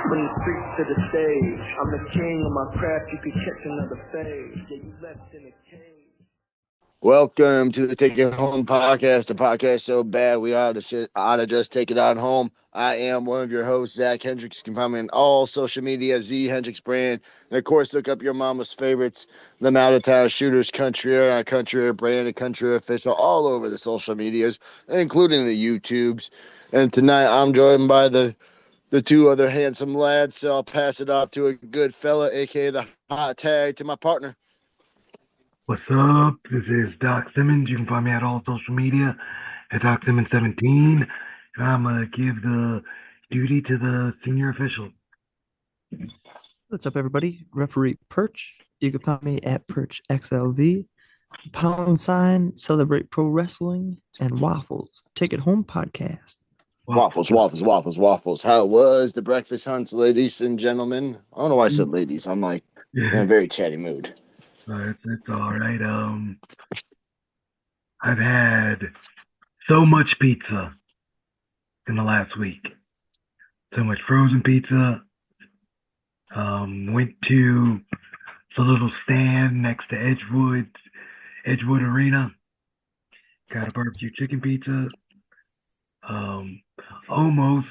From the streets to the stage, I'm the king of my craft. You could catch another phase. Yeah, you left in a cage. Welcome to the Take It Home podcast, a podcast so bad we ought to just take it on home. I am one of your hosts, Zach Hendricks. You can find me on all social media, Z Hendricks Brand. And of course, look up your mama's favorites, them out of town shooters, Country Air, Country Air Brand, and Country Air Official, all over the social medias, including the YouTubes. And tonight I'm joined by the two other handsome lads, so I'll pass it off to a good fella, aka the hot tag, to my partner. What's up? This is Doc Simmons. You can find me at all social media at DocSimmons17. And I'm going to give the duty to the senior official. What's up, everybody? Referee Perch. You can find me at PerchXLV. # Celebrate Pro Wrestling, and Waffles. Take It Home podcast. Waffles. How was the breakfast hunts, ladies and gentlemen? I don't know why I said ladies. I'm like in a very chatty mood. It's all right. I've had so much pizza in the last week. So much frozen pizza. Went to the little stand next to Edgewood Arena. Got a barbecue chicken pizza. Almost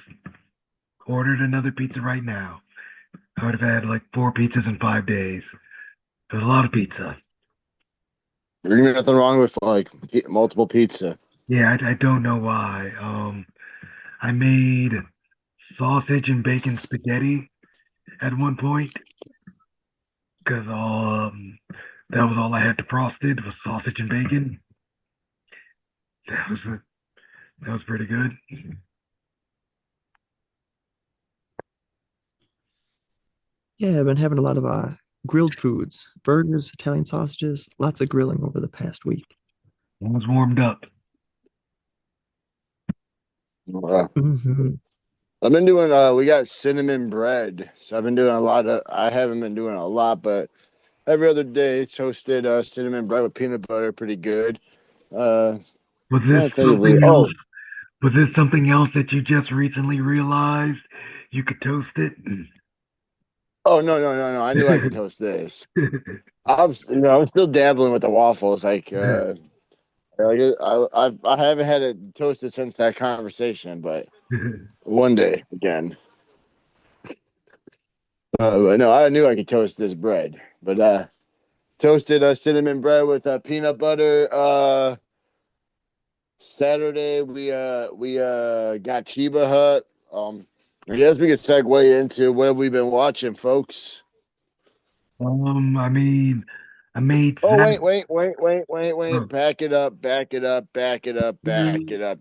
ordered another pizza right now. I would have had like 4 pizzas in 5 days. There's a lot of pizza. There's nothing wrong with like multiple pizza. Yeah, I don't know why. I made sausage and bacon spaghetti at one point because that was all I had to frosted was sausage and bacon. That was pretty good. Yeah, I've been having a lot of grilled foods, burgers, Italian sausages, lots of grilling over the past week. It was warmed up. I've been doing, we got cinnamon bread. So I've been doing I haven't been doing a lot, but every other day toasted cinnamon bread with peanut butter, pretty good. Was this something else that you just recently realized you could toast it? Oh, no. I knew I could toast this. I'm still dabbling with the waffles. I haven't had it toasted since that conversation, but one day again. No, I knew I could toast this bread, but toasted cinnamon bread with peanut butter. Saturday we got Chiba Hut. I guess we could segue into what we've been watching, folks. I made. Oh, wait. Back it up.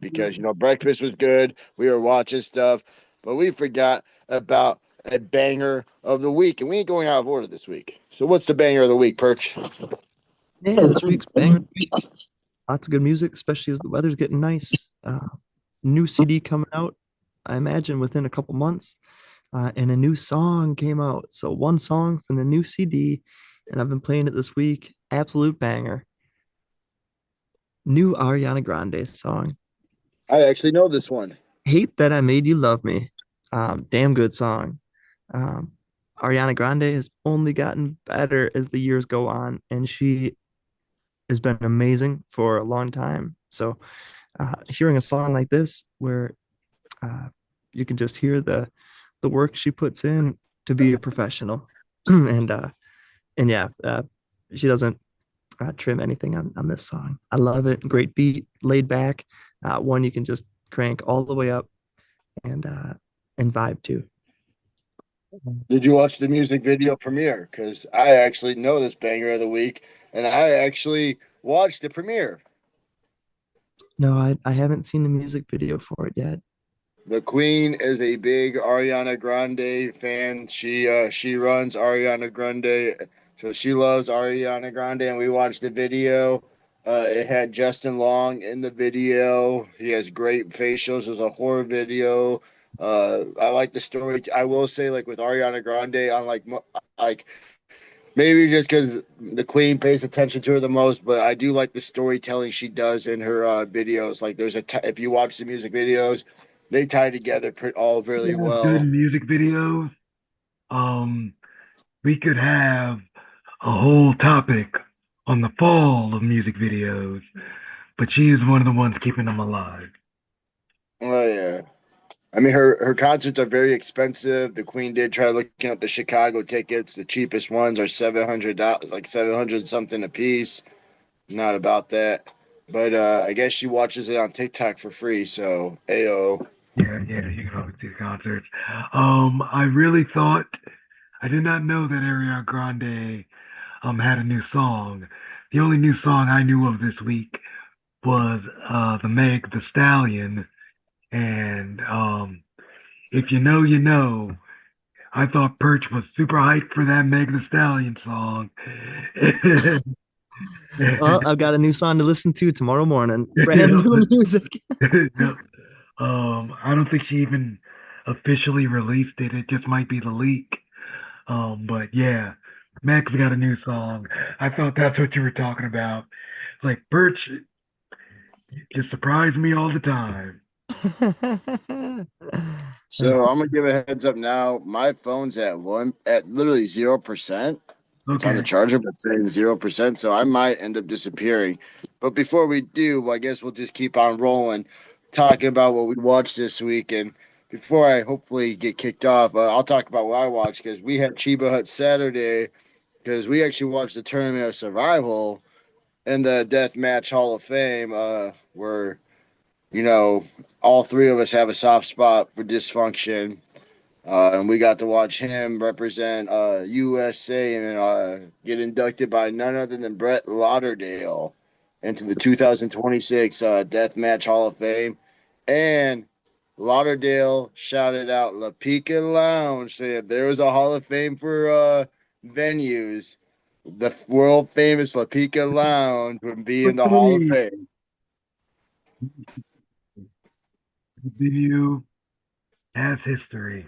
Because, breakfast was good. We were watching stuff, but we forgot about a banger of the week, and we ain't going out of order this week. So what's the banger of the week, Perch? Yeah, this week's banger of the week. Lots of good music, especially as the weather's getting nice. New CD coming out, I imagine, within a couple months. And a new song came out. So one song from the new CD, and I've been playing it this week. Absolute banger. New Ariana Grande song. I actually know this one. Hate That I Made You Love Me. Damn good song. Ariana Grande has only gotten better as the years go on, and she has been amazing for a long time. So hearing a song like this where you can just hear the work she puts in to be a professional, and yeah, she doesn't trim anything on this song. I love it. Great beat, laid back, one you can just crank all the way up and vibe to. Did you watch the music video premiere? Because I actually know this banger of the week, and I actually watched the premiere. No, I haven't seen the music video for it yet. The Queen is a big Ariana Grande fan. She runs Ariana Grande, so she loves Ariana Grande, and we watched the video. It had Justin Long in the video. He has great facials. It was a horror video. I like the story. I will say, like with Ariana Grande, I'm like maybe just because the Queen pays attention to her the most, but I do like the storytelling she does in her videos. Like if you watch the music videos, they tie together all really well. Good music videos. um, we could have a whole topic on the fall of music videos, but she is one of the ones keeping them alive. Oh yeah. I mean, her concerts are very expensive. The Queen did try looking up the Chicago tickets. The cheapest ones are $700, like 700 something a piece. Not about that, but I guess she watches it on TikTok for free. So, ayo. Yeah, yeah, you can always see the concerts. I really thought I did not know that Ariana Grande had a new song. The only new song I knew of this week was the Meg the Stallion, and if you know, you know. I thought Perch was super hyped for that Meg the Stallion song. Well, I've got a new song to listen to tomorrow morning. Brand new music. Yep. I don't think she even officially released it. It just might be the leak. But yeah, Meg's got a new song. I thought that's what you were talking about. Like Perch just surprised me all the time. That's So I'm gonna give a heads up now. My phone's at literally 0%. It's on the Okay. charger, but saying 0%. So I might end up disappearing. But before we do, I guess we'll just keep on rolling, talking about what we watched this week. And before I hopefully get kicked off, I'll talk about what I watched because we had Chiba Hut Saturday because we actually watched the Tournament of Survival and the Death Match Hall of Fame, where you know all three of us have a soft spot for dysfunction. And we got to watch him represent USA and get inducted by none other than Brett Lauderdale into the 2026 Deathmatch Hall of Fame. And Lauderdale shouted out La Pica Lounge, saying there was a Hall of Fame for venues. The world famous La Pica Lounge would be in the Hall of Quickly, Fame. the video has history.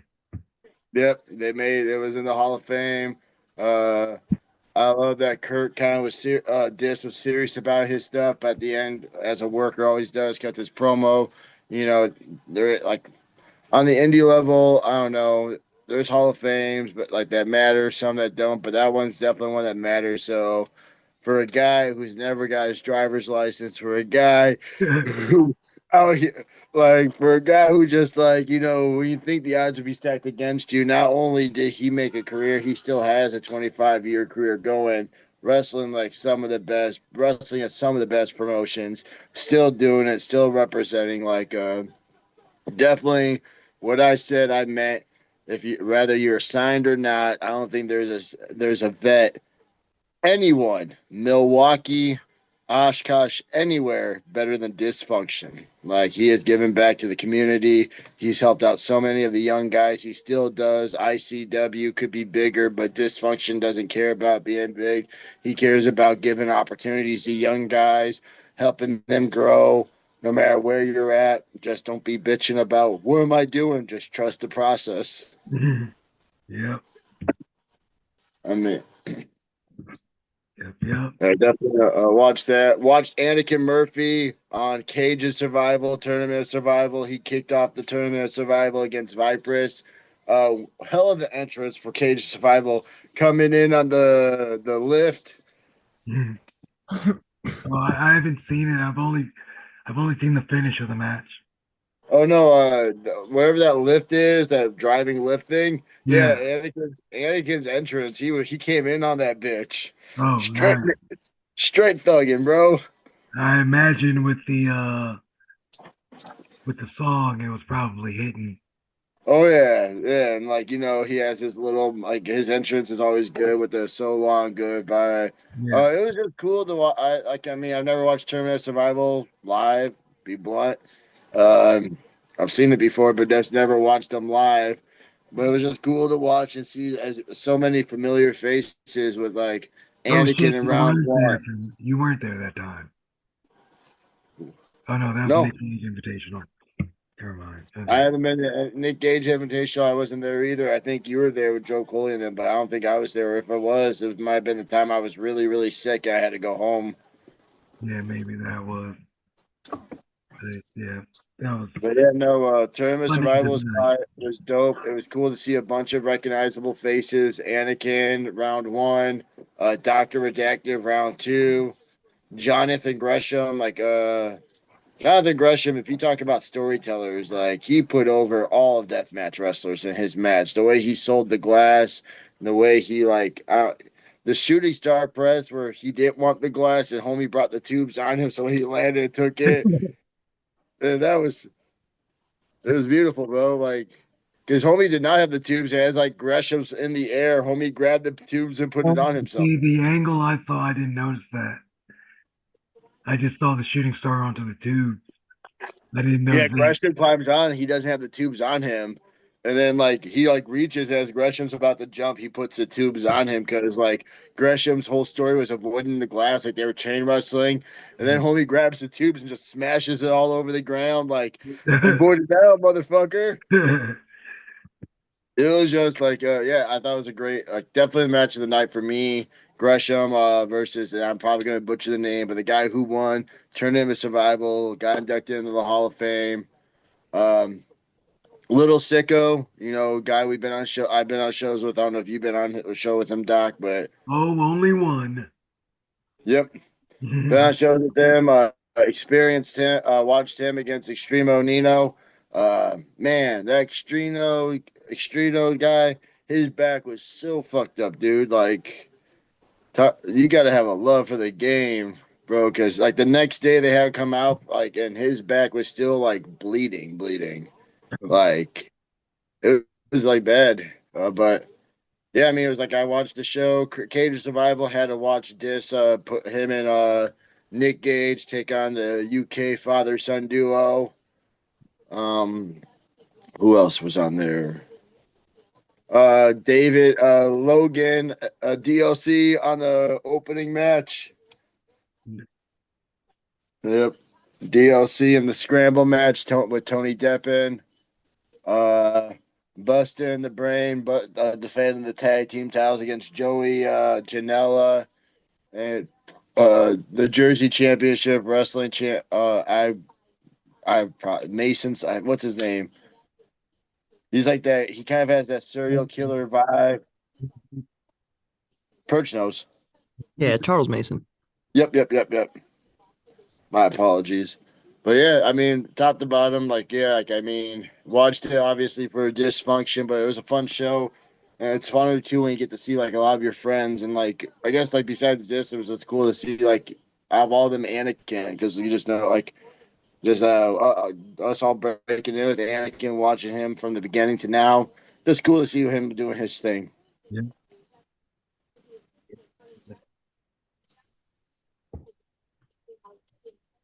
Yep, they made it was in the Hall of Fame. Uh, I love that Kurt kind of Dis was serious about his stuff. But at the end, as a worker always does, cut this promo. You know, they're like on the indie level. I don't know. There's Hall of Fames, but like that matters. Some that don't, but that one's definitely one that matters. So for a guy who's never got his driver's license, for a guy who out here, like for a guy who just like when you think the odds would be stacked against you, not only did he make a career, he still has a 25-year career going. Wrestling at some of the best promotions, still doing it, still representing. Like, definitely what I said, I meant. If you whether you're signed or not, I don't think there's a vet anyone, Milwaukee, Oshkosh, anywhere better than Dysfunction. Like he has given back to the community. He's helped out so many of the young guys. He still does. ICW could be bigger, but Dysfunction doesn't care about being big. He cares about giving opportunities to young guys, helping them grow. No matter where you're at, just don't be bitching about what am I doing. Just trust the process. Yep, I mean, yep, yep. I definitely watched that. Watched Anakin Murphy on Cage of Survival, Tournament of Survival. He kicked off the Tournament of Survival against Vipress. Hell of an entrance for Cage of Survival coming in on the lift. Well, I haven't seen it. I've only seen the finish of the match. Oh no, wherever that lift is, that driving lift thing. Yeah, Yeah. Anakin's entrance. He came in on that bitch. Oh, Straight nice. straight thugging, bro. I imagine with the song, it was probably hitting. Oh yeah, yeah, and like he has his little like his entrance is always good with the so long goodbye. Yeah. It was just cool to watch. I mean I've never watched Terminator Survival live. Be blunt, um, I've seen it before, but just never watched them live. But it was just cool to watch and see as so many familiar faces with like Oh Anakin shit, in round one. you weren't there that time. Oh no, that was No, Nick Cage Invitational. Never mind. I Okay. haven't been to Nick Gage Invitational. I wasn't there either. I think you were there with Joe Coley and them, but I don't think I was there. If I was, it might have been the time I was really, really sick. I had to go home. Yeah, maybe that was. Yeah, that was But yeah, no, Tournament fun end of Survival the night. was dope. It was cool to see a bunch of recognizable faces. Anakin, round one. Dr. Redactive, round two. Jonathan Gresham, Jonathan Gresham, if you talk about storytellers, like he put over all of deathmatch wrestlers in his match. The way he sold the glass, the way he the shooting star press where he didn't want the glass and homie brought the tubes on him, so he landed and took it. And it was beautiful, bro. Like, because homie did not have the tubes, and as like Gresham's in the air, homie grabbed the tubes and put it on himself. See, the angle I saw, I didn't notice that. I just saw the shooting star onto the tube. I didn't Yeah, notice that. Gresham climbs on. He doesn't have the tubes on him, and then he reaches as Gresham's about to jump. He puts the tubes on him because Gresham's whole story was avoiding the glass, like they were chain wrestling, and then homie grabs the tubes and just smashes it all over the ground, like avoid it now, motherfucker. It was just yeah, I thought it was a great, definitely the match of the night for me. Gresham versus, and I'm probably gonna butcher the name, but the guy who won, turned into survival, got inducted into the Hall of Fame. Um, Little Sicko, guy we've been on show. I've been on shows with. I don't know if you've been on a show with him, Doc, but Oh, only one. yep, been on shows with him. Experienced him. Watched him against Extremo Nino. Man, that Extremo guy, his back was so fucked up, dude. You got to have a love for the game, bro. Because the next day they had him come out, and his back was still bleeding. Like it was bad. But yeah, I mean, it was I watched the show. Cage of Survival had to watch this. Put him and Nick Gage take on the UK father son duo. Um, who else was on there? David Logan, DLC on the opening match. Yep, DLC in the scramble match with Tony Deppen. Uh, Busting the Brain, but defending the tag team titles against Joey Janela and the Jersey Championship Wrestling champ. Mason's. What's his name? He's like that. He kind of has that serial killer vibe. Perch knows. Yeah, Charles Mason. Yep. My apologies. But yeah, I mean, top to bottom, I mean, watched it obviously for dysfunction, but it was a fun show. And it's funner too when you get to see a lot of your friends and I guess besides this, it's cool to see out of all them Anakin because you just know just us all breaking in with Anakin, watching him from the beginning to now. Just cool to see him doing his thing. Yeah.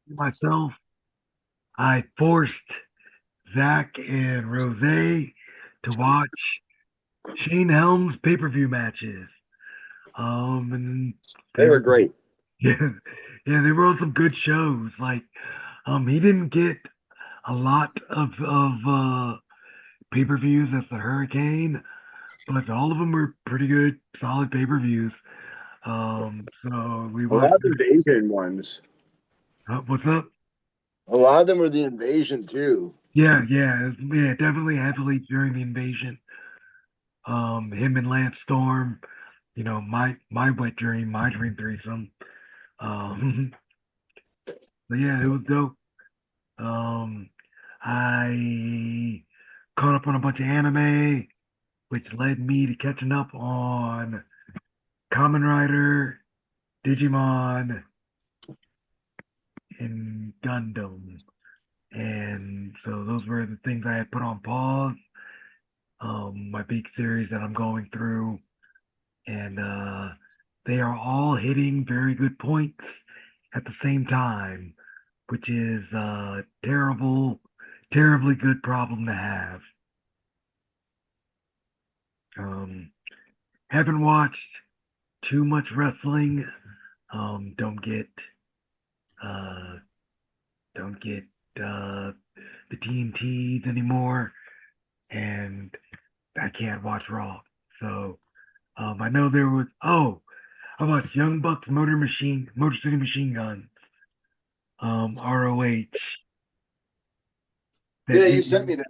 Myself, I forced Zach and Rose to watch Shane Helms pay-per-view matches. And They they were were great. yeah, yeah, they were on some good shows. He didn't get a lot of pay-per-views as the Hurricane, but all of them were pretty good, solid pay-per-views. So we A lot watched. of invasion ones. What's up? A lot of them were the invasion too. Yeah, definitely heavily during the invasion. Him and Lance Storm, my wet dream, my dream threesome. Um, but yeah, it was dope. Um, I caught up on a bunch of anime, which led me to catching up on Kamen Rider, Digimon, and Gundam. And so those were the things I had put on pause. My big series that I'm going through, and they are all hitting very good points at the same time, which is a terribly good problem to have. Um, haven't watched too much wrestling. Don't get uh, don't get the TNTs anymore, and I can't watch Raw. So I know there was. Oh, I watched Young Bucks Motor City Machine Guns. ROH. That Yeah, you it, sent me that.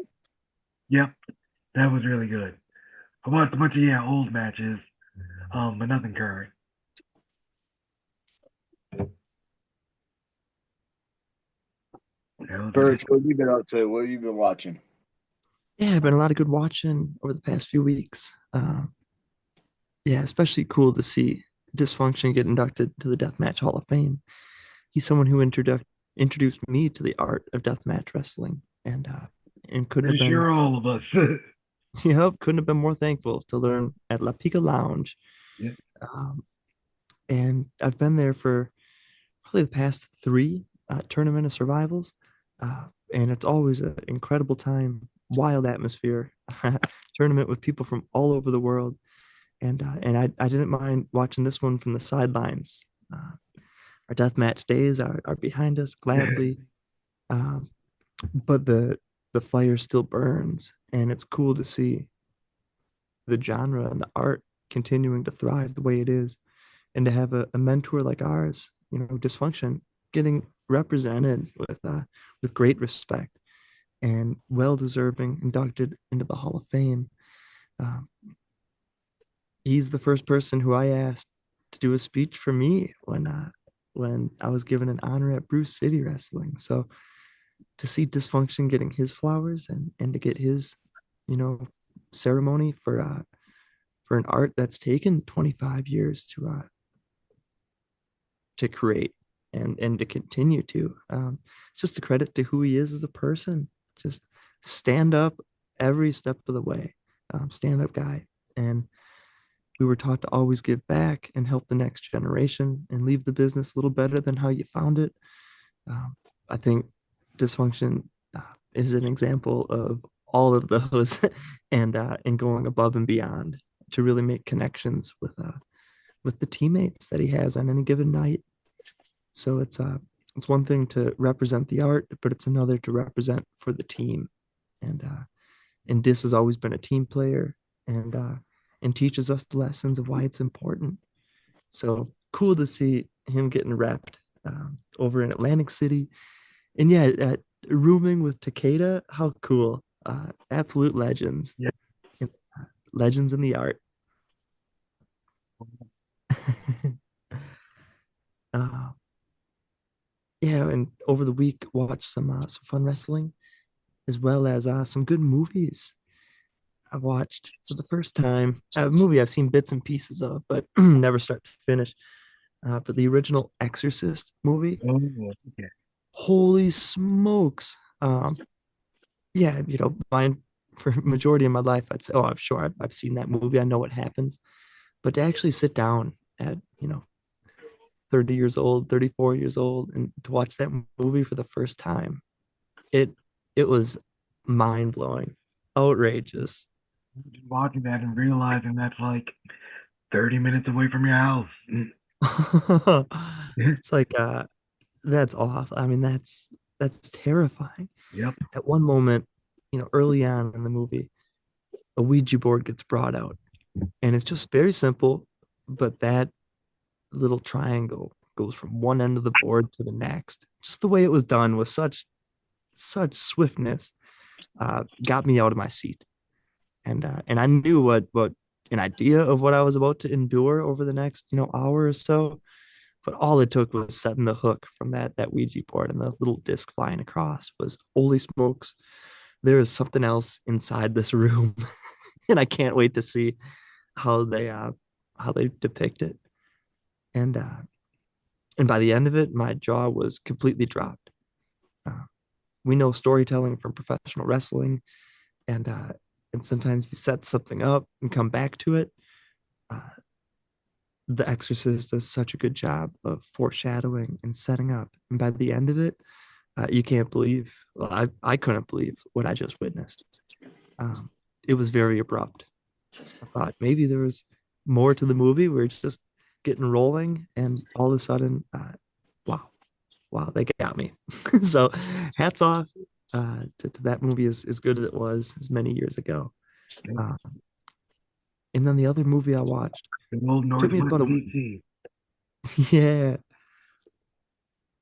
yep, that was really good. I watched a bunch of old matches, but nothing current. That was really Perch, what have you been up to? What have you been watching? Yeah, been a lot of good watching over the past few weeks. Yeah, especially cool to see Dysfunction get inducted to the Deathmatch Hall of Fame. He's someone who introduced me to the art of deathmatch wrestling, and couldn't have pretty been sure all of us. couldn't have been more thankful to learn at La Pica Lounge. Yeah. Um, and I've been there for probably the past three tournament of survivals, and it's always an incredible time, wild atmosphere, tournament with people from all over the world, and I didn't mind watching this one from the sidelines. Our deathmatch days are behind us gladly, um, but the fire still burns, and it's cool to see the genre and the art continuing to thrive the way it is, and to have a mentor like ours, Dysfunction, getting represented with great respect and well deserving inducted into the Hall of Fame. Um, he's the first person who I asked to do a speech for me when I was given an honor at Bruce City Wrestling. So to see Dysfunction getting his flowers and to get his, you know, ceremony for an art that's taken 25 years to create and to continue to. It's just a credit to who he is as a person. Just stand up every step of the way. Stand up guy. And we were taught to always give back and help the next generation and leave the business a little better than how you found it. Um, I think Dysfunction is an example of all of those, and going above and beyond to really make connections with the teammates that he has on any given night. So it's one thing to represent the art, but it's another to represent for the team. And Dis has always been a team player, and teaches us the lessons of why it's important. So cool to see him getting repped over in Atlantic City. And yeah, rooming with Takeda, how cool. Absolute legends. Yeah. Legends in the art. uh, yeah, and over the week, watched some fun wrestling as well as some good movies. I watched for the first time a movie I've seen bits and pieces of, but never start to finish. But the original Exorcist movie, Oh, okay. holy smokes! Yeah, mine for majority of my life, I'd say, oh, I'm sure I've seen that movie. I know what happens, but to actually sit down at 30 years old, 34 years old, and to watch that movie for the first time, it it was mind blowing, outrageous. Just watching that and realizing that's like 30 minutes away from your house. It's like that's awful. I mean, that's terrifying. Yep. At one moment, early on in the movie, a Ouija board gets brought out, and it's just very simple, but that little triangle goes from one end of the board to the next. Just the way it was done with such swiftness, got me out of my seat, and I knew what an idea of what I was about to endure over the next hour or so. But all it took was setting the hook from that Ouija board, and the little disc flying across was, holy smokes, there is something else inside this room, and I can't wait to see how they depict it. And by the end of it, my jaw was completely dropped. Uh, we know storytelling from professional wrestling, and uh, and sometimes you set something up and come back to it. Uh, the Exorcist does such a good job of foreshadowing and setting up, and by the end of it, you can't believe. Well, I couldn't believe what I just witnessed. Um, it was very abrupt. I thought maybe there was more to the movie. We're just getting rolling, and all of a sudden, wow, wow, they got me. So, hats off to that movie, as good as it was as many years ago. Uh, and then the other movie I watched The old took me Northwest about a DC. yeah.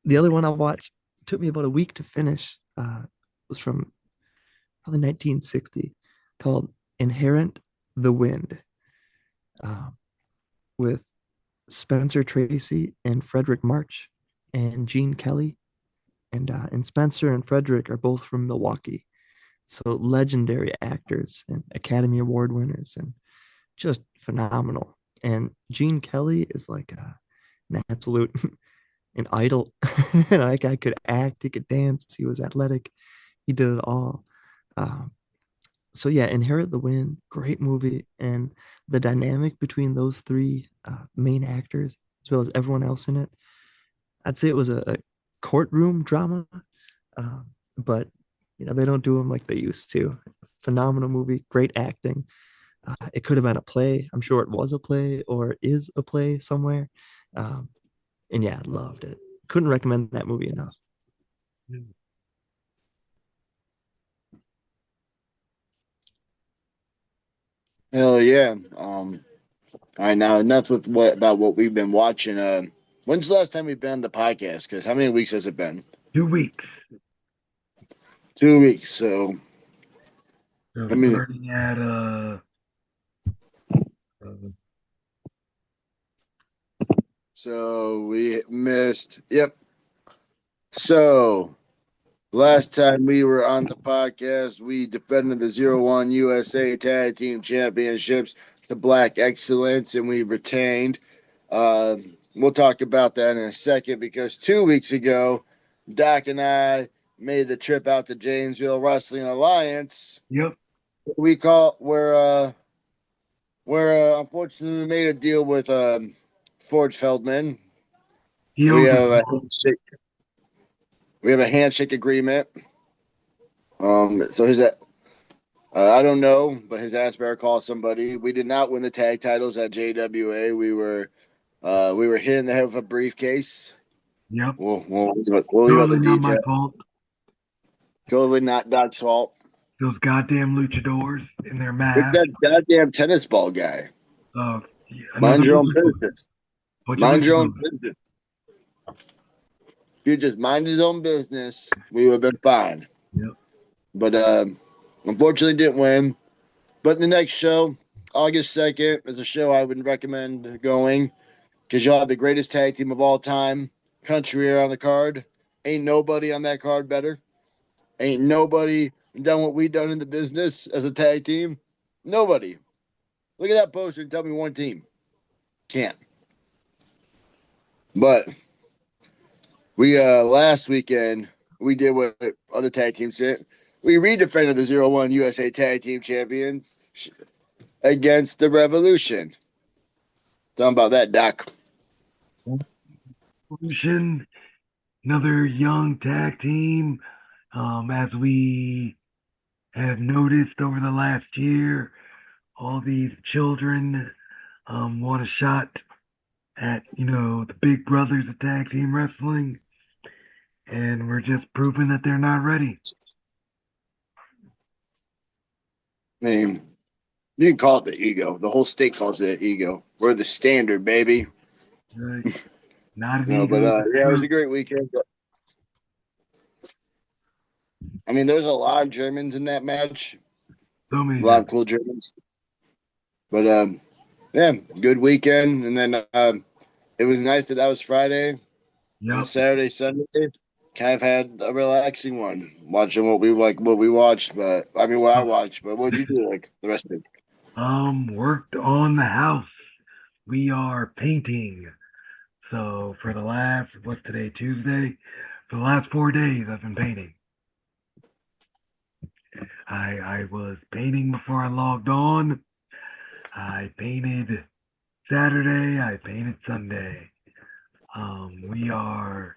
The other one I watched took me about a week to finish. Was from probably 1960, called Inherent the Wind, uh, with Spencer Tracy and Frederick March and Gene Kelly. And Spencer and Frederick are both from Milwaukee. So legendary actors and Academy Award winners and just phenomenal. And Gene Kelly is like an absolute an idol. That guy could act, he could dance, he was athletic, he did it all. Um, so yeah, Inherit the Wind, great movie, and the dynamic between those three main actors as well as everyone else in it. I'd say it was a courtroom drama, but they don't do them like they used to. Phenomenal movie, great acting. It could have been a play. I'm sure it was a play or is a play somewhere. Um, and yeah, loved it. Couldn't recommend that movie enough. Hell yeah. All right, now enough with what we've been watching. When's the last time we've been on the podcast? Because how many weeks has it been? 2 weeks. 2 weeks. So So I mean, starting at so we missed. Yep. So last time we were on the podcast, we defended the 0-1 USA Tag Team Championships, the Black Excellence, and we retained. Uh, we'll talk about that in a second because 2 weeks ago, Doc and I made the trip out to Janesville Wrestling Alliance. yep. We call where unfortunately we made a deal with Forge Feldman. He We owes us have a all. handshake. We have a handshake agreement. So I don't know, but his ass better call somebody. We did not win the tag titles at JWA. We were hit in the head with a briefcase. Yep. We'll leave out the Totally not my detail. fault. Totally not Doc's fault. Those goddamn luchadors in their It's mask. that goddamn tennis ball guy. Yeah, Mind another your own luchador. business. Bunch of Mind your own luchadors. business. If you just mind his own business, we would have been fine. Yep. But unfortunately, didn't win. But the next show, August 2nd, is a show I would recommend going because you'll have the greatest tag team of all time, Country Air on the card. Ain't nobody on that card better. Ain't nobody done what we done in the business as a tag team. Nobody. Look at that poster and tell me one team. Can't. But we last weekend we did what other tag teams did. We redefended the 0-1 USA Tag Team Champions against the Revolution. Tell them about that, Doc. Revolution, another young tag team. As we have noticed over the last year, all these children want a shot at, the big brothers of tag team wrestling. And we're just proving that they're not ready. I mean, you can call it the ego. The whole state calls it ego. We're the standard, baby. Not an No, ego. but yeah, it was a great weekend. I mean, there's a lot of Germans in that match. So many A lot of Germans. cool Germans. But yeah, good weekend. And then it was nice that was Friday. And Yep. Saturday, Sunday, kind of had a relaxing one, watching what we watched. But I mean, what I watched. But what did you do like the rest of it? Worked on the house. We are painting. So for the last, what's today, Tuesday? For the last 4 days, I've been painting. I was painting before I logged on. I painted Saturday. I painted Sunday. We are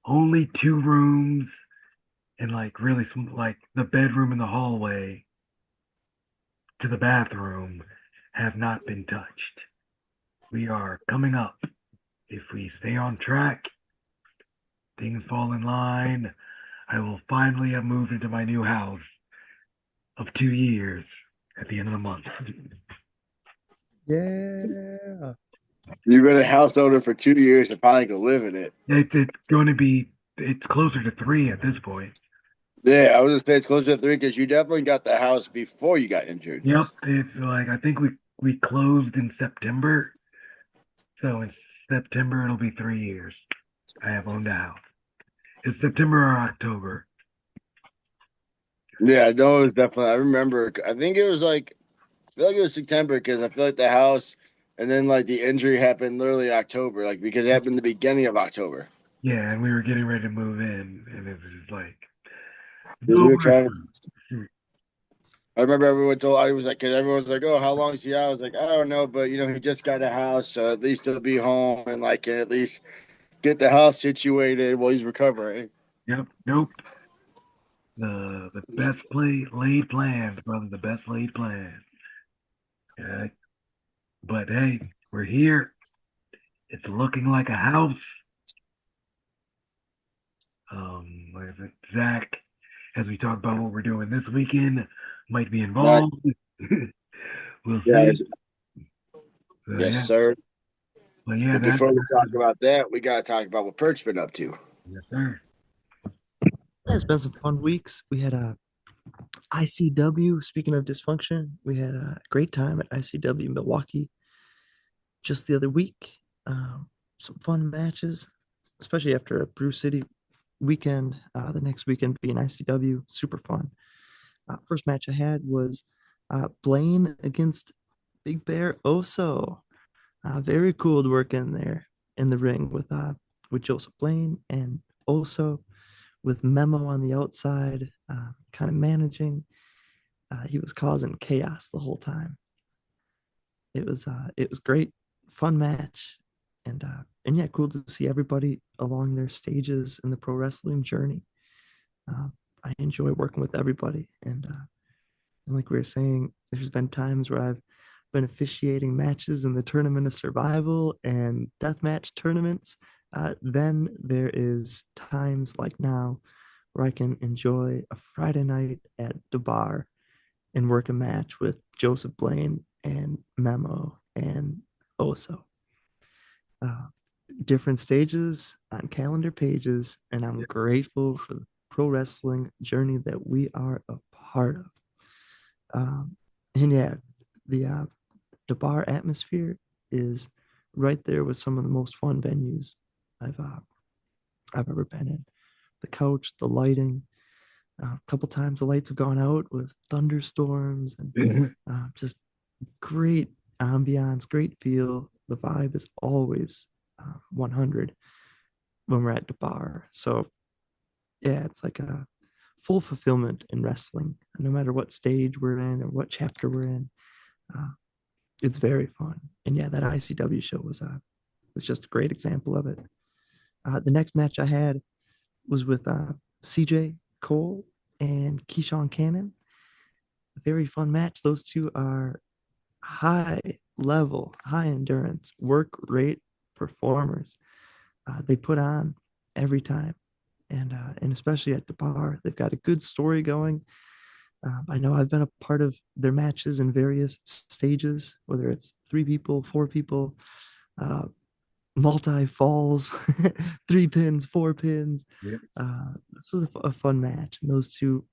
only 2 rooms and like really like the bedroom and the hallway to the bathroom have not been touched. We are coming up. If we stay on track, things fall in line, I will finally have moved into my new house of 2 years at the end of the month. Yeah. You've been a house owner for 2 years and finally can live in it. It's going to be, it's closer to 3 at this point. Yeah, I was gonna say it's closer to 3 because you definitely got the house before you got injured. Yep, it's like I think we closed in September, so in September it'll be 3 years. I have owned a house. It's September or October. Yeah, no, it was definitely. I remember. I think it was like I feel like it was September because I feel like the house, and then like the injury happened literally in October, like because it happened the beginning of October. Yeah, and we were getting ready to move in, and it was just like Because no we were more trying. fruit. I remember everyone told I was like, because everyone was like, "Oh, how long is he out?" I was like, "I don't know, but he just got a house, so at least he'll be home and like can at least get the house situated while he's recovering." Yep, nope. The best play laid plans, brother. The best laid plans. Yeah, but hey, we're here. It's looking like a house. Like I said, Zach, as we talk about what we're doing this weekend, might be Uh, involved. We'll see. yes, yes, Yeah, sir. but yeah, But before we talk about that, we gotta talk about what Perch been up to. yes, sir. It's been some fun weeks. We had a ICW. Speaking of dysfunction, we had a great time at ICW Milwaukee just the other week. Some fun matches, especially after a Brew City weekend. The next weekend being ICW, super fun. First match I had was Blaine against Big Bear Oso. Very cool to work in there in the ring with Joseph Blaine and Oso with Memo on the outside, kind of managing. He was causing chaos the whole time. It was great, fun match, and yeah, cool to see everybody along their stages in the pro wrestling journey. Uh, I enjoy working with everybody, and like we were saying, there's been times where I've been officiating matches in the Tournament of Survival and deathmatch tournaments. Then there is times like now where I can enjoy a Friday night at the bar and work a match with Joseph Blaine and Memo and Oso. Uh, Different stages on calendar pages, and I'm grateful for the pro wrestling journey that we are a part of. And yeah, the bar atmosphere is right there with some of the most fun venues I've uh, I've ever been in. The couch, the lighting. A couple times the lights have gone out with thunderstorms and just great ambiance, great feel. The vibe is always 100 when we're at the bar. So yeah, it's like a full fulfillment in wrestling, no matter what stage we're in or what chapter we're in. Uh, it's very fun. And yeah, that ICW show was just a great example of it. The next match I had was with CJ Cole and Keyshawn Cannon. Very fun match. Those two are high level, high endurance, work rate performers. They put on every time, and especially at the bar, they've got a good story going. I know I've been a part of their matches in various stages, whether it's 3 people, 4 people, uh, multi falls, 3 pins, 4 pins. Yep. This is a fun match, and those two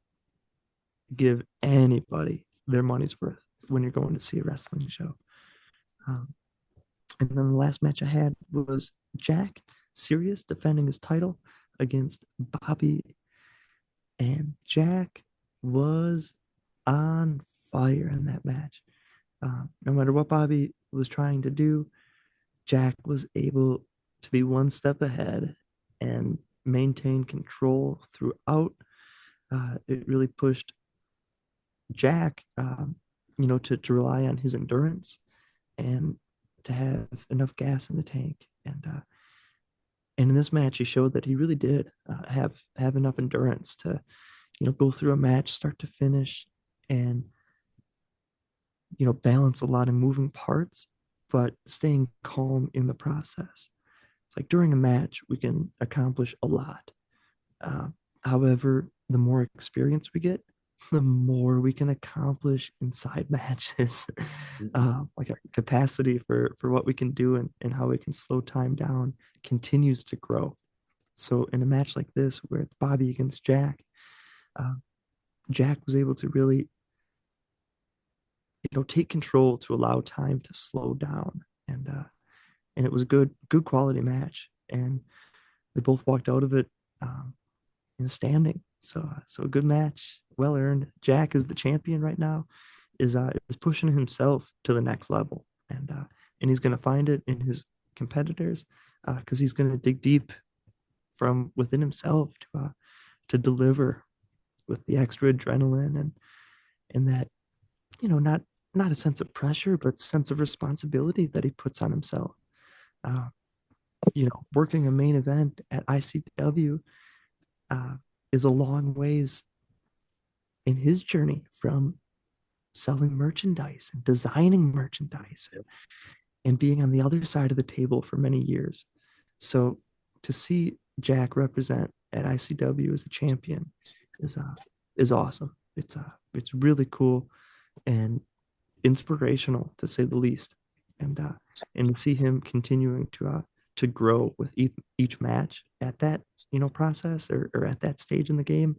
give anybody their money's worth when you're going to see a wrestling show. Um, and then the last match I had was Jack Sirius defending his title against Bobby, and Jack was on fire in that match. No matter what Bobby was trying to do, Jack was able to be one step ahead and maintain control throughout. It really pushed Jack, to rely on his endurance and to have enough gas in the tank. And in this match, he showed that he really did have enough endurance to, go through a match start to finish, and balance a lot of moving parts, but staying calm in the process. It's like during a match, we can accomplish a lot. Uh, However, the more experience we get, the more we can accomplish inside matches. Like our capacity for what we can do and how we can slow time down continues to grow. So in a match like this, where it's Bobby against Jack, uh, Jack was able to really, take control to allow time to slow down, and it was a good quality match, and they both walked out of it um, in standing. So a good match, well earned. Jack is the champion right now, is pushing himself to the next level, and he's going to find it in his competitors because he's going to dig deep from within himself to deliver with the extra adrenaline and that not a sense of pressure but sense of responsibility that he puts on himself. Uh, Working a main event at ICW uh, is a long ways in his journey from selling merchandise and designing merchandise and being on the other side of the table for many years. So to see Jack represent at ICW as a champion is awesome. It's really cool and inspirational to say the least. And to see him continuing to grow with each match at that process or at that stage in the game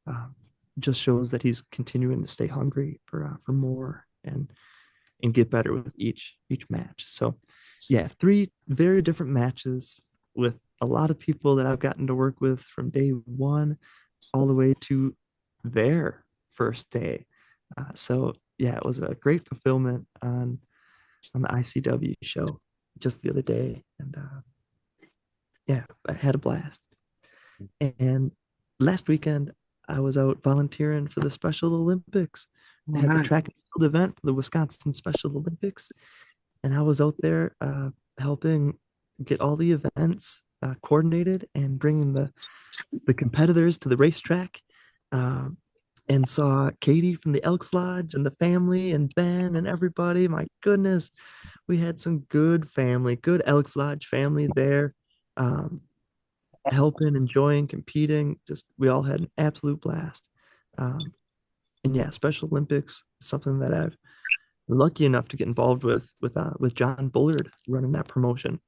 um, just shows that he's continuing to stay hungry for more and get better with each match. So yeah, three very different matches with a lot of people that I've gotten to work with from day one all the way to their first day. So yeah, it was a great fulfillment on the ICW show just the other day, and yeah, I had a blast. And last weekend, I was out volunteering for the Special Olympics. They Oh, had the nice. track and field event for the Wisconsin Special Olympics, and I was out there helping get all the events coordinated and bringing the competitors to the racetrack. Um, and saw Katie from the Elks Lodge and the family and Ben and everybody. My goodness, we had some good family, good Elks Lodge family there, um, helping, enjoying, competing. Just we all had an absolute blast. Um, and yeah, Special Olympics is something that I've been lucky enough to get involved with John Bullard running that promotion.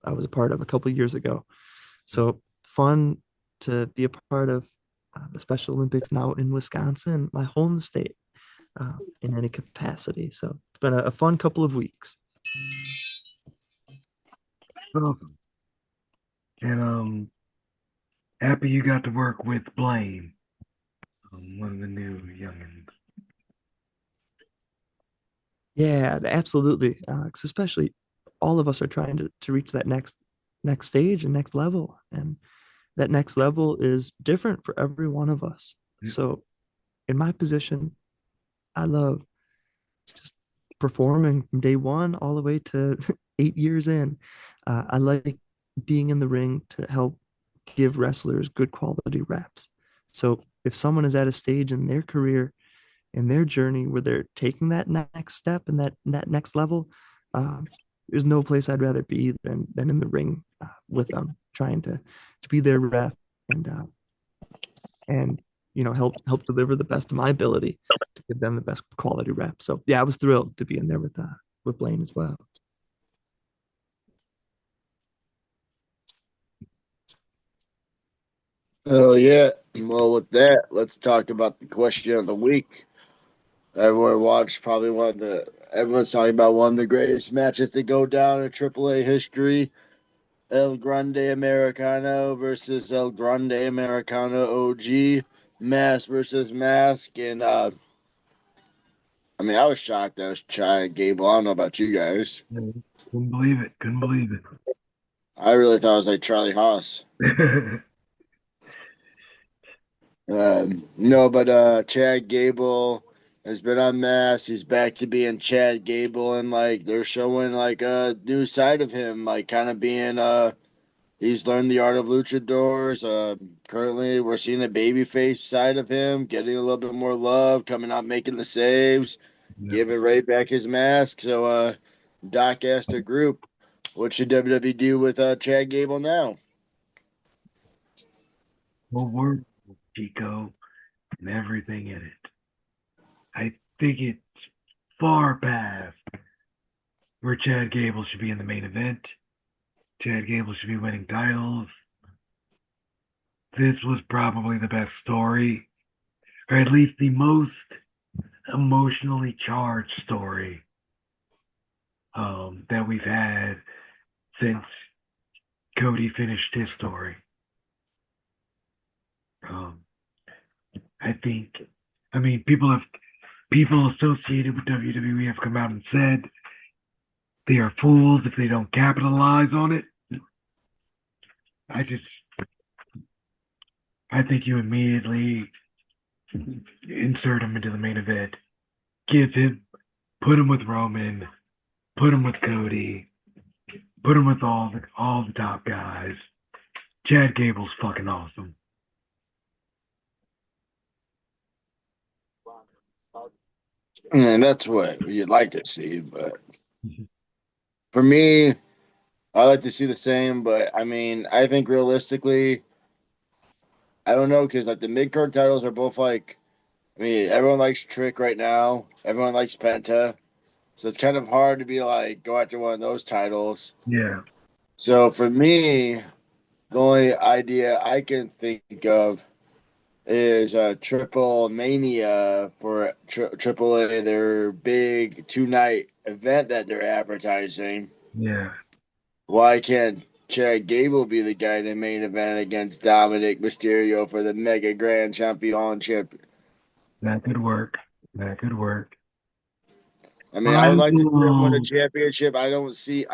I was a part of a couple of years ago. So fun to be a part of the Special Olympics now in Wisconsin, my home state, in any capacity. So it's been a fun couple of weeks. Awesome. And happy you got to work with Blaine, one of the new youngins. Yeah, absolutely. 'Cause especially all of us are trying to reach that next stage and next level. And that next level is different for every one of us. Yeah. So in my position, I love just performing from day one all the way to 8 years in. I like being in the ring to help give wrestlers good quality reps. So if someone is at a stage in their career, in their journey where they're taking that next step and that next level, um, there's no place I'd rather be than in the ring with them, trying to be their ref and help deliver the best of my ability to give them the best quality rep. So yeah, I was thrilled to be in there with Blaine as well. Oh yeah. Well, with that, let's talk about the question of the week. Everyone watched probably everyone's talking about one of the greatest matches to go down in AAA history. El Grande Americano versus El Grande Americano OG. Mask versus Mask. And I mean, I was shocked that was Chad Gable. I don't know about you guys. Couldn't believe it. Couldn't believe I really thought it was like Charlie Haas. it. No, but Chad Gable has been unmasked. He's back to being Chad Gable, and like they're showing like a new side of him, like kind of being he's learned the art of luchadors. Currently we're seeing the babyface side of him, getting a little bit more love, coming out making the saves, Yep. giving Ray back his mask. So Doc asked the group, what should WWE do with Chad Gable now? Well, we're Chico and everything in it. I think it's far past where Chad Gable should be in the main event. Chad Gable should be winning titles. This was probably the best story or at least the most emotionally charged story that we've had since Cody finished his story. Um, I think, I mean, people associated with WWE have come out and said they are fools if they don't capitalize on it. I just, I think you immediately insert him into the main event, give him, put him with Roman, put him with Cody, put him with all the top guys. Chad Gable's fucking awesome. And that's what you'd like to see. But for me, I like to see the same. But I mean, I think realistically, I don't know because like the mid card titles are both like. I mean, everyone likes Trick right now. Everyone likes Penta. So it's kind of hard to be like go after one of those titles. Yeah, So for me, the only idea I can think of is a Triple Mania for Triple A, their big 2 night event that they're advertising. yeah, Why can't Chad Gable be the guy in the main event against Dominic Mysterio for the Mega Grand Championship? that could work. That could work. I mean, I I would like to see him win a will, championship. I don't see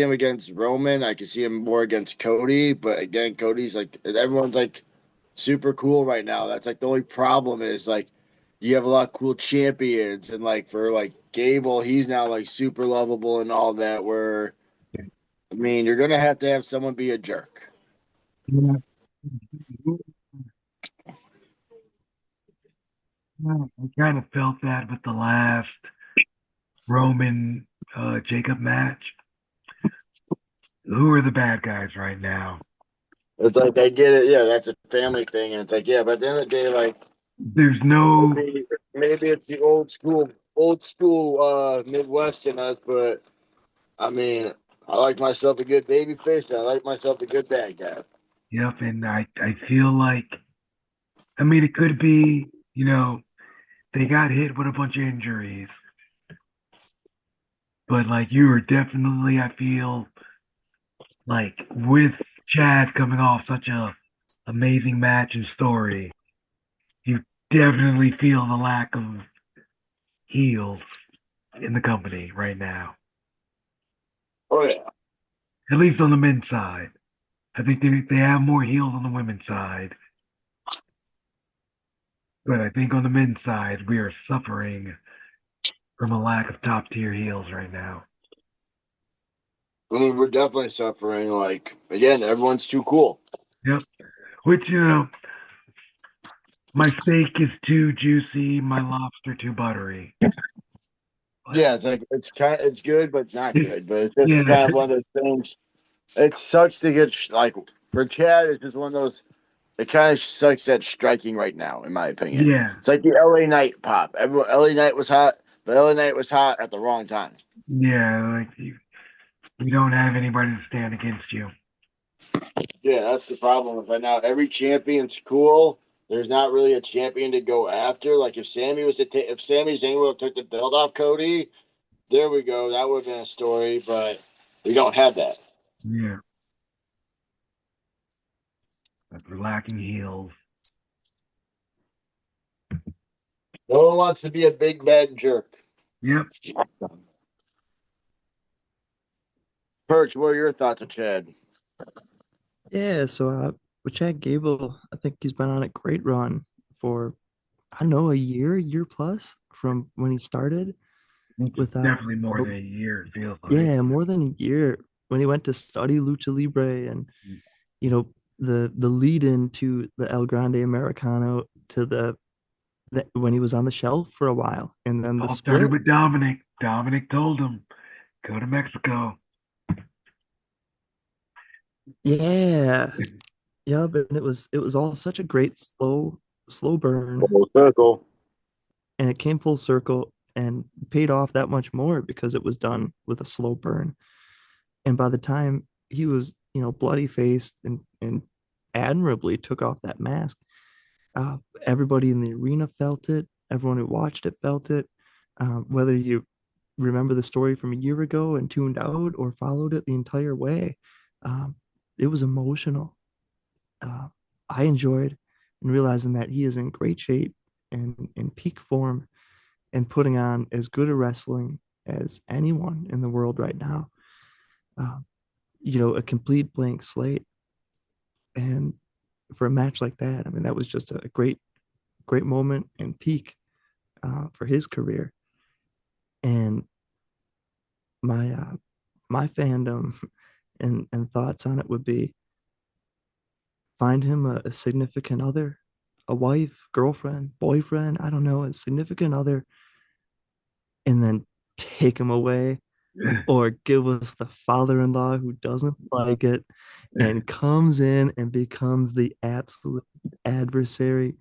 him against Roman. I can see him more against Cody, but again, Cody's like everyone's like super cool right now. That's like the only problem is like you have a lot of cool champions, and like for like Gable, he's now like super lovable and all that. Where I mean, you're gonna have to have someone be a jerk. yeah, I kind of felt that with the last Roman Jacob match. Who are the bad guys right now? It's like I get it, yeah, that's a family thing, and it's like yeah, but at the end of the day, like There's no, maybe it's the old school Midwest in us, but I mean, I like myself a good baby face. I like myself a good bad guy. yep, and I feel like, I mean, it could be, they got hit with a bunch of injuries, but like you are definitely, I feel like with Chad coming off such a amazing match and story, you definitely feel the lack of heels in the company right now. Oh yeah. At least on the men's side. I think they have more heels on the women's side. But I think on the men's side, we are suffering from a lack of top tier heels right now. I mean, we're definitely suffering. Like again, everyone's too cool. Yep. Which, my steak is too juicy, my lobster too buttery. Yeah, it's like it's good, but it's not good. But it's just Yeah. kind of one of those things. It sucks to get like for Chad. It's just one of those. It kind of sucks that striking right now, in my opinion. Yeah. It's like the LA Knight pop. Everyone, LA Knight was hot, but LA Knight was hot at the wrong time. Yeah. Like you don't have anybody to stand against you. Yeah, that's the problem with right now. Every champion's cool. There's not really a champion to go after. Like if Sammy was if Sami Zayn would have took the belt off Cody, there we go. That would have been a story, but we don't have that. Yeah. But we're lacking heels. No one wants to be a big bad jerk. Yep. Perch, what are your thoughts on Chad? Yeah, so with Chad Gable, I think he's been on a great run for, I don't know, a year plus from when he started It's with definitely more than a year, it feels like. yeah, more than a year when he went to study lucha libre and you know the lead into the El Grande Americano to the when he was on the shelf for a while and then the All started split. with Dominic. Dominic told him, go to Mexico. Yeah. Yeah, but it was all such a great slow burn, Full circle. and it came full circle and paid off that much more because it was done with a slow burn. And by the time he was, bloody faced and admirably took off that mask, Everybody in the arena felt it. Everyone who watched it felt it. Whether you remember the story from a year ago and tuned out or followed it the entire way, um, it was emotional. Uh, I enjoyed and realizing that he is in great shape and in peak form and putting on as good a wrestling as anyone in the world right now. Uh, a complete blank slate. And for a match like that, I mean, that was just a great moment and peak for his career. And my fandom and thoughts on it would be find him a significant other, a wife, girlfriend, boyfriend, I don't know, a significant other, and then take him away or give us the father-in-law who doesn't like it and comes in and becomes the absolute adversary.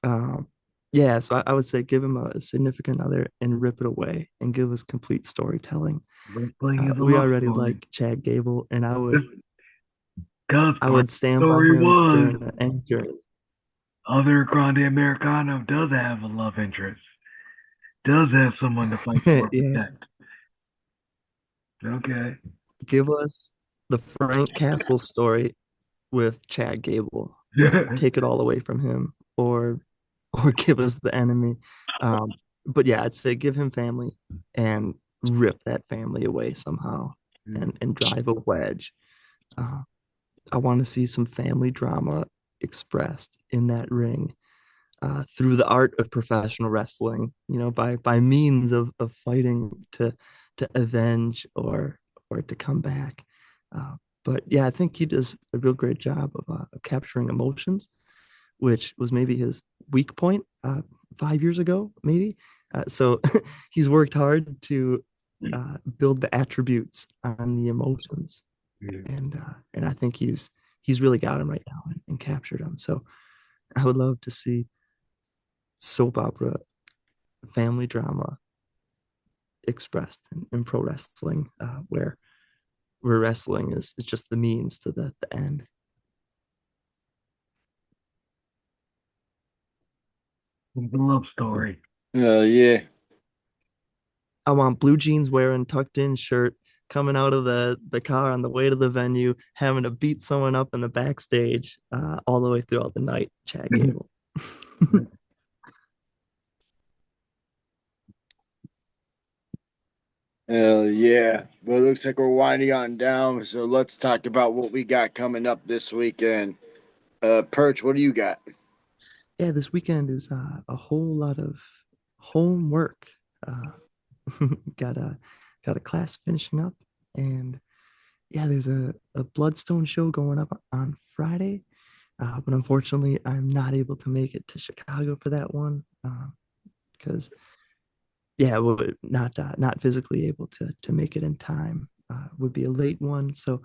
Um, yeah, so I would say give him a significant other and rip it away and give us complete storytelling. Wrestling is a We love already story. like Chad Gable, and Because I part of would the stand by story him was during the end journey. other Grande Americano does have a love interest, does have someone to fight for and Yeah, protect. Okay. give us the Frank Castle story with Chad Gable. Take it all away from him, or give us the enemy. Um, but yeah, I'd say give him family and rip that family away somehow and drive a wedge. Uh, I want to see some family drama expressed in that ring through the art of professional wrestling, by means of fighting to avenge or to come back. Uh, but yeah, I think he does a real great job of capturing emotions, which was maybe his weak point 5 years ago, maybe. So he's worked hard to build the attributes on the emotions, and I think he's really got him right now and captured him. So I would love to see soap opera family drama expressed in pro wrestling, where wrestling is just the means to the end. It's a love story. Yeah. I want blue jeans wearing tucked in shirt coming out of the car on the way to the venue, having to beat someone up in the backstage all the way throughout the night. Chad Gable. Yeah. Well, it looks like we're winding on down. So let's talk about what we got coming up this weekend. Perch, what do you got? Yeah, this weekend is a whole lot of homework. Uh, got a class finishing up, and yeah, there's a Bloodstone show going up on Friday. But unfortunately, I'm not able to make it to Chicago for that one because, yeah, well, not physically able to make it in time. Would be a late one. So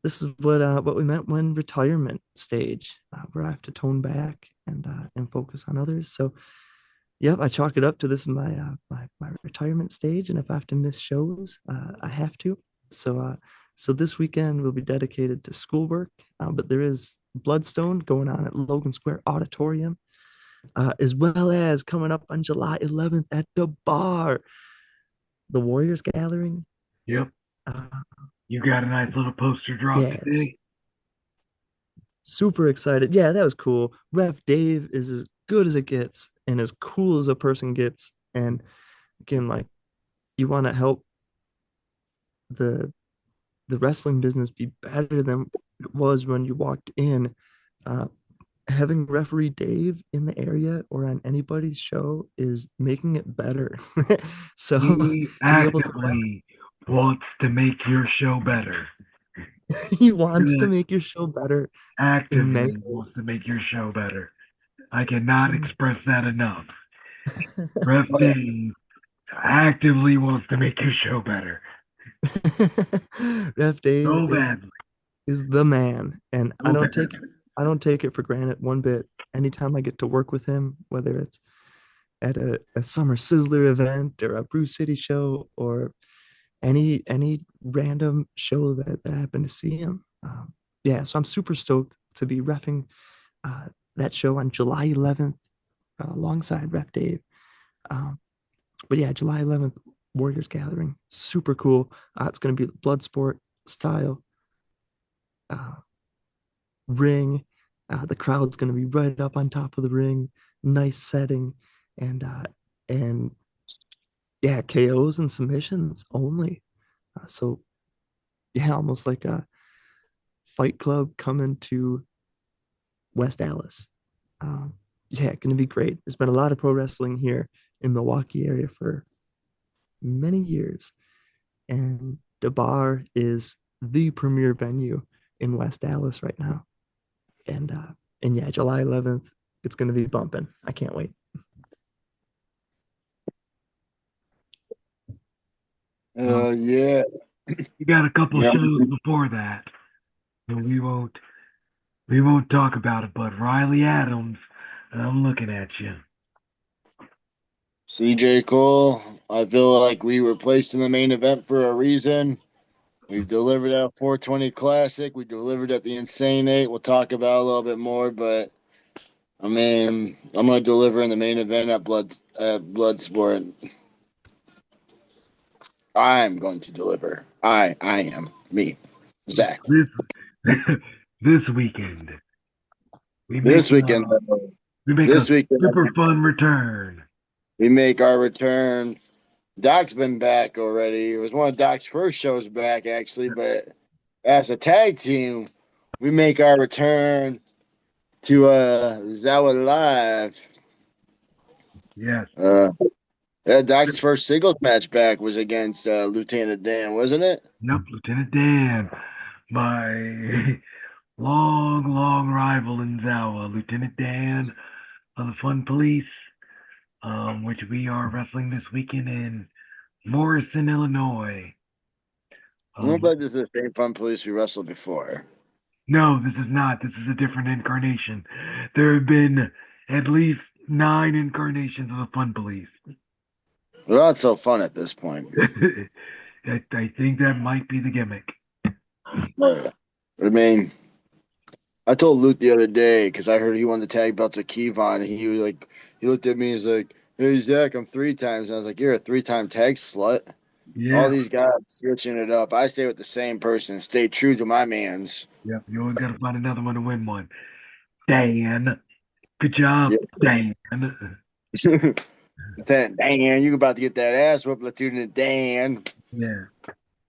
this is what we meant when retirement stage, where I have to tone back and focus on others. So, yep, I chalk it up to this is my retirement stage, and if I have to miss shows, I have to. So this weekend will be dedicated to schoolwork, but there is Bloodstone going on at Logan Square Auditorium, as well as coming up on July 11th at the bar, the Warriors Gathering. Yep. Uh, You got a nice little poster drop yes, today. super excited. Yeah, that was cool. Ref Dave is as good as it gets and as cool as a person gets. And again, like you want to help the the wrestling business be better than it was when you walked in. Uh, Having referee Dave in the area or on anybody's show is making it better. So He to be able to, actively wants to make your show better. he wants to He make your show better in many actively wants to make your show better. I cannot express that enough. Ref ways. Dave actively wants to make your show better. Ref Dave So badly. is the man, and So badly. I don't take it for granted one bit. Anytime I get to work with him, whether it's at a Summer Sizzler event or a Brew City show or any random show that I happen to see him. Yeah, so I'm super stoked to be refing that show on July 11th alongside Ref Dave. But yeah, July 11th, Warriors Gathering, super cool. It's going to be blood sport style uh, ring. The crowd's going to be right up on top of the ring, nice setting, and yeah, KOs and submissions only. So yeah, almost like a Fight Club coming to West Dallas. Yeah, going to be great. There's been a lot of pro wrestling here in Milwaukee area for many years, and the bar is the premier venue in West Dallas right now. And yeah, July 11th, it's going to be bumping. I can't wait. Yeah. We got a couple Yeah. shows before that, so we won't talk about it. But Riley Adams, I'm looking at you. CJ Cole, I feel like we were placed in the main event for a reason. We've delivered at 420 Classic. We delivered at the Insane 8. We'll talk about it a little bit more, but I mean, I'm going to deliver in the main event at Bloodsport. I'm going to deliver. I am me, Zach. This weekend, we make This weekend, we make this a weekend, super fun return. we make our return. Doc's been back already. It was one of Doc's first shows back, actually, but as a tag team, we make our return to Zawa Live. Yes. Doc's first singles match back was against Lieutenant Dan, wasn't it? Nope, Lieutenant Dan, my long rival in Zawa, Lieutenant Dan of the Fun Police, which we are wrestling this weekend in Morrison, Illinois. I don't believe this is the same Fun Police we wrestled before. No, this is not. This is a different incarnation. There have been at least 9 incarnations of the Fun Police. They're not so fun at this point. I think that might be the gimmick. I mean, I told Luke the other day because I heard he won the tag belts with Kevon, and he was like, he looked at me and he's like, "Hey Zach, I'm 3 times." And I was like, "You're a 3-time tag slut." Yeah. All these guys switching it up. I stay with the same person. Stay true to my mans. Yep. You always got to find another one to win one. Dan. Good job, Dan. Dan, you about to get that ass whooped, Lieutenant Dan. Yeah.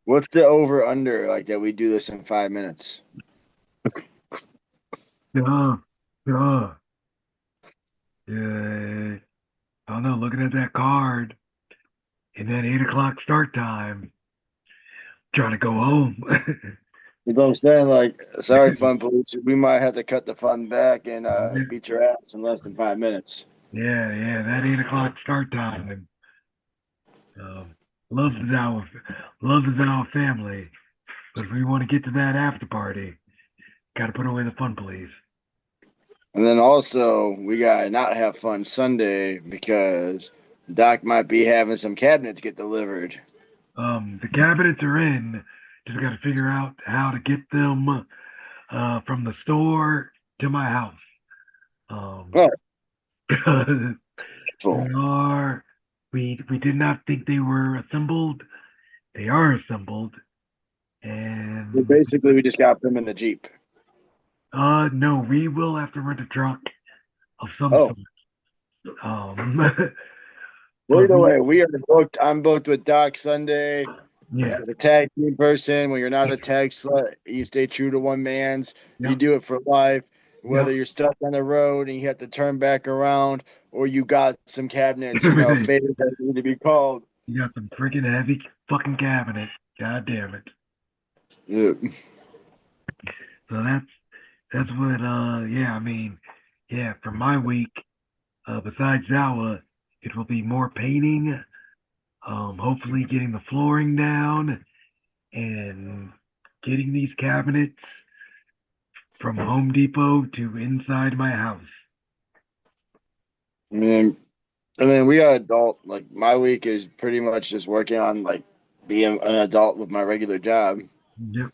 What's the over under like that we do this in 5 minutes? Yeah. I don't know. Looking at that card and that 8 o'clock start time, trying to go home. You know what I'm saying? Like, sorry, Fun Police. We might have to cut the fun back and beat your ass in less than 5 minutes. Yeah, that 8 o'clock start time. Love the Zhao family. But if we want to get to that after party, got to put away the Fun Police. And then also, we got to not have fun Sunday because Doc might be having some cabinets get delivered. The cabinets are in. Just got to figure out how to get them from the store to my house. We did not think they were assembled. They are assembled. And So basically, we just got them in the Jeep. no, we will have to rent a truck of some sort. Either way, we are booked. I'm booked with Doc Sunday. Yeah. As a tag team person, when you're not a tag slut, you stay true to one man's. Yep. You do it for life. Whether Yep. you're stuck on the road and you have to turn back around, or you got some cabinets, favors that need to be called. You got some freaking heavy fucking cabinets. God damn it. Yeah. So that's what for my week, besides Zawa, it will be more painting, hopefully getting the flooring down and getting these cabinets from Home Depot to inside my house. I mean, we are adult. Like, my week is pretty much just working on like being an adult with my regular job. Yep.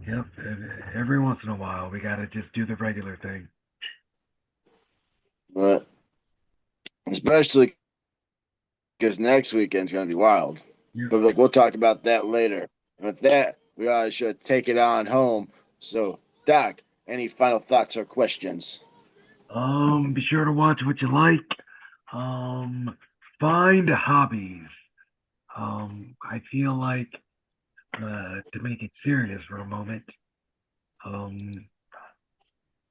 Yep. Every once in a while, we gotta just do the regular thing. But especially because next weekend's gonna be wild. Yep. But like, we'll talk about that later. With that, we should take it on home. So, Doc, any final thoughts or questions? Be sure to watch what you like. Um, find hobbies. I feel like to make it serious for a moment. Um,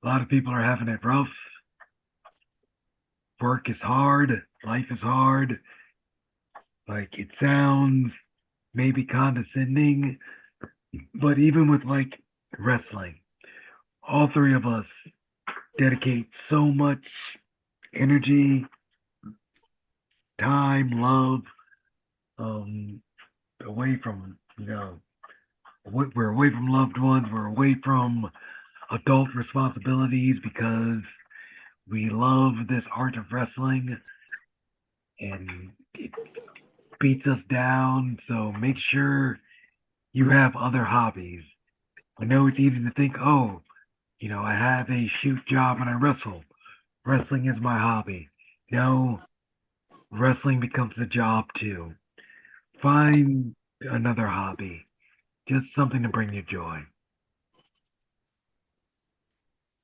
a lot of people are having it rough. Work is hard. Life is hard. Like it sounds maybe condescending, but even with like wrestling, all three of us dedicate so much energy, time, love, um, away from, we're away from loved ones, we're away from adult responsibilities because we love this art of wrestling and it beats us down. So make sure you have other hobbies. I know it's easy to think, oh, I have a shoot job and I wrestle. Wrestling is my hobby. No, wrestling becomes a job too. Find another hobby, just something to bring you joy.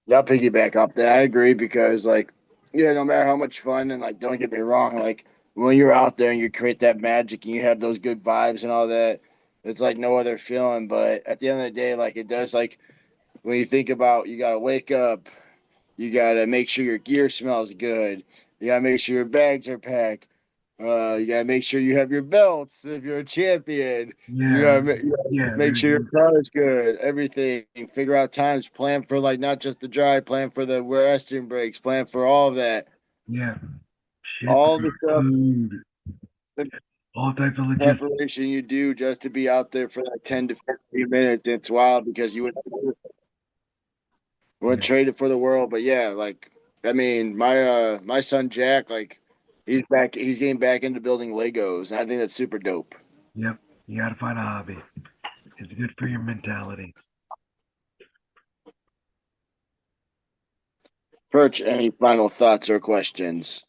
Yeah, I'll piggyback off that. I agree because, like, yeah, no matter how much fun, and like, don't get me wrong, like, when you're out there and you create that magic and you have those good vibes and all that, it's like no other feeling. But at the end of the day, like, it does, like, when you think about you got to wake up, you got to make sure your gear smells good, you got to make sure your bags are packed, you gotta make sure you have your belts if you're a champion. Yeah, You gotta yeah, make sure your car is good. Everything. Figure out times. Plan for like not just the drive. Plan for the resting breaks. Plan for all of that. yeah. Shit, All the stuff, food, the all types of logistics. preparation you do just to be out there for like 10 to 15 minutes. It's wild because you would Yeah, trade it for the world. But yeah, like I mean, my son Jack, like he's back. He's getting back into building Legos, and I think that's super dope. yep. You gotta find a hobby. It's good for your mentality. Perch, any final thoughts or questions?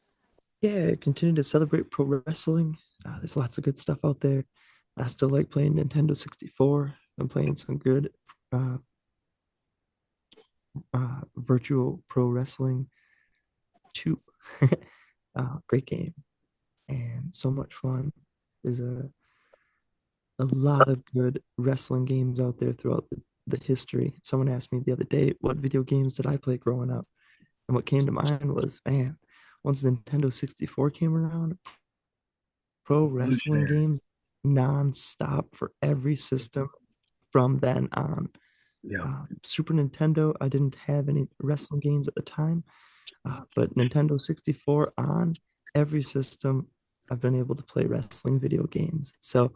Yeah, continue to celebrate pro wrestling. There's lots of good stuff out there. I still like playing Nintendo 64. I'm playing some good uh, virtual pro wrestling 2. Great game and so much fun. There's a lot of good wrestling games out there throughout the history. Someone asked me the other day, what video games did I play growing up? And what came to mind was, man, once Nintendo 64 came around, pro wrestling Revolutionary. games nonstop for every system from then on. Yeah, Super Nintendo, I didn't have any wrestling games at the time, but Nintendo 64 on every system, I've been able to play wrestling video games. So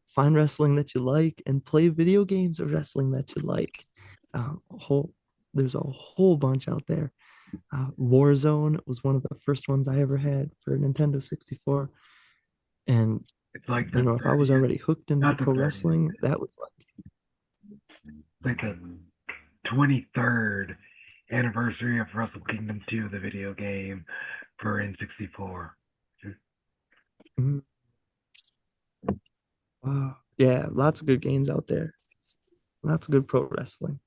find wrestling that you like and play video games of wrestling that you like. There's a whole bunch out there. Warzone was one of the first ones I ever had for Nintendo 64. And, it's like the if I was 30th, already hooked into not the pro 30th, wrestling, that was like the 23rd anniversary of Wrestle Kingdom 2, the video game for N64. like, yeah, lots of good games out there. Lots of good pro wrestling.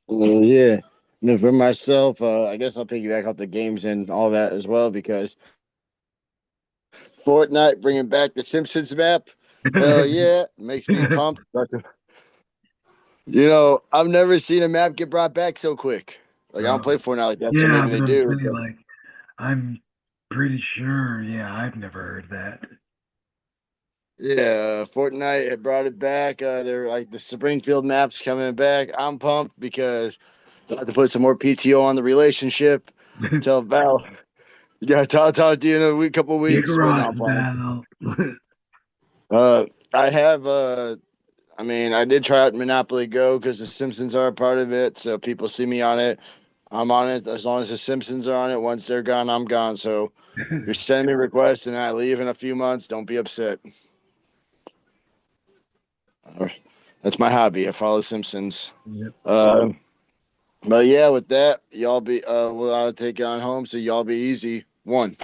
Well, yeah. And then for myself, I guess I'll piggyback off the games and all that as well because Fortnite bringing back the Simpsons map, hell yeah, makes me pumped. I've never seen a map get brought back so quick. Like I don't play Um, Fortnite like that, so yeah, I maybe was they gonna do. say, like, I'm pretty sure, yeah, I've never heard that. Yeah, Fortnite had brought it back. They're like the Springfield maps coming back. I'm pumped because I have to put some more PTO on the relationship. Tell Val, you gotta talk to you in a couple Big weeks, but no, rocks, I'm playing. Val. I have I mean, I did try out Monopoly Go because the Simpsons are a part of it, so people see me on it. I'm on it as long as the Simpsons are on it. Once they're gone, I'm gone. So if you're sending me requests and I leave in a few months, don't be upset. All That's my hobby. I follow Simpsons. Yep. But yeah, with that, y'all be we'll take it on home. So y'all be easy. One.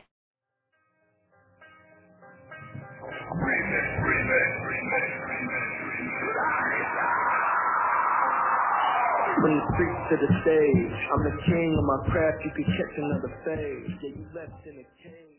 From the streets to the stage, I'm the king of my craft, you could catch another phase. Yeah, you left in a cage.